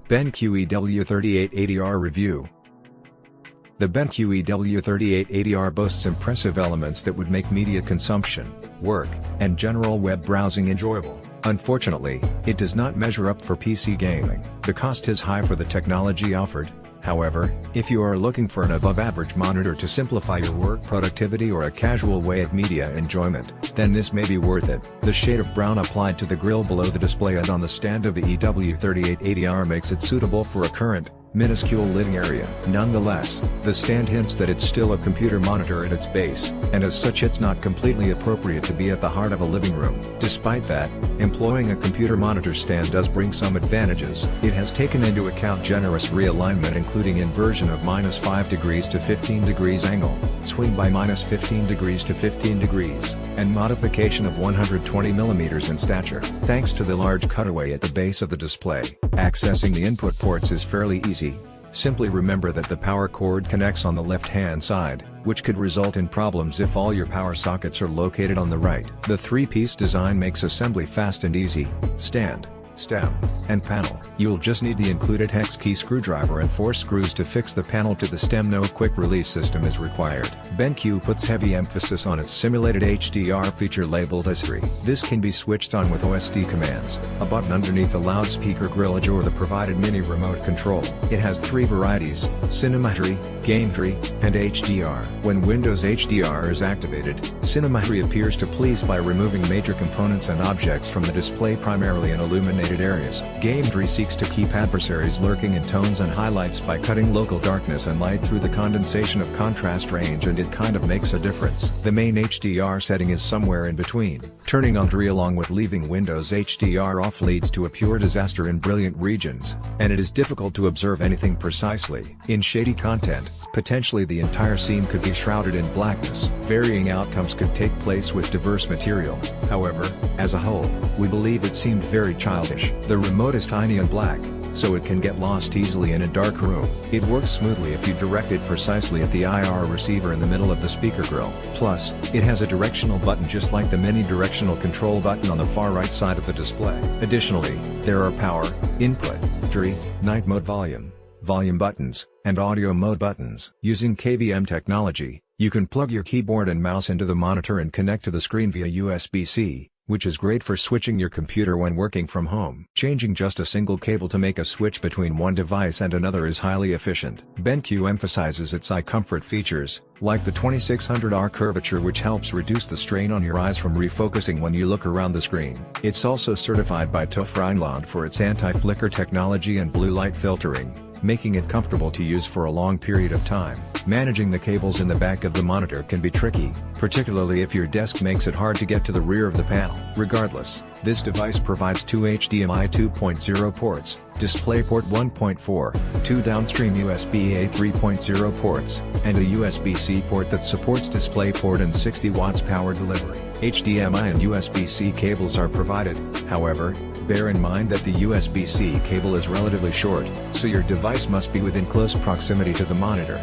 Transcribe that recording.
BenQ EW3880R Review. The BenQ EW3880R boasts impressive elements that would make media consumption, work, and general web browsing enjoyable. Unfortunately, it does not measure up for PC gaming. The cost is high for the technology offered. However, if you are looking for an above-average monitor to simplify your work productivity or a casual way of media enjoyment, then this may be worth it. The shade of brown applied to the grille below the display and on the stand of the EW3880R makes it suitable for a current, minuscule living area. Nonetheless, the stand hints that it's still a computer monitor at its base, and as such it's not completely appropriate to be at the heart of a living room. Despite that, employing a computer monitor stand does bring some advantages. It has taken into account generous realignment including inversion of -5 degrees to 15 degrees angle, swing by -15 degrees to 15 degrees, and modification of 120 mm in stature. Thanks to the large cutaway at the base of the display, accessing the input ports is fairly easy. Simply remember that the power cord connects on the left-hand side, which could result in problems if all your power sockets are located on the right. The three-piece design makes assembly fast and easy: stand, stem, and panel. You'll just need the included hex key screwdriver and 4 screws to fix the panel to the stem. No quick release system is required. BenQ puts heavy emphasis on its simulated HDR feature labeled S3. This can be switched on with OSD commands, a button underneath a loudspeaker grillage or the provided mini remote control. It has 3 varieties: Cinematry, Gametry, and HDR. When Windows HDR is activated, Cinematry appears to please by removing major components and objects from the display primarily in illuminated areas. Gametry seeks to keep adversaries lurking in tones and highlights by cutting local darkness and light through the condensation of contrast range, and it kind of makes a difference. The main HDR setting is somewhere in between. Turning on DRI along with leaving Windows HDR off leads to a pure disaster in brilliant regions, and it is difficult to observe anything precisely. In shady content, potentially the entire scene could be shrouded in blackness. Varying outcomes could take place with diverse material. However, as a whole, we believe it seemed very childish. The remote is tiny and black, so it can get lost easily in a dark room. It works smoothly if you direct it precisely at the IR receiver in the middle of the speaker grill. Plus, it has a directional button just like the mini directional control button on the far right side of the display. Additionally, there are power, input, DRI, night mode volume buttons, and audio mode buttons. Using KVM technology, you can plug your keyboard and mouse into the monitor and connect to the screen via USB-C, which is great for switching your computer when working from home. Changing just a single cable to make a switch between one device and another is highly efficient. BenQ emphasizes its eye comfort features, like the 2600R curvature, which helps reduce the strain on your eyes from refocusing when you look around the screen. It's also certified by TÜV Rheinland for its anti-flicker technology and blue light filtering, making it comfortable to use for a long period of time. Managing the cables in the back of the monitor can be tricky, particularly if your desk makes it hard to get to the rear of the panel. Regardless, this device provides 2 HDMI 2.0 ports, DisplayPort 1.4, 2 downstream USB-A 3.0 ports, and a USB-C port that supports DisplayPort and 60 watts power delivery. HDMI and USB-C cables are provided. However, bear in mind that the USB-C cable is relatively short, so your device must be within close proximity to the monitor.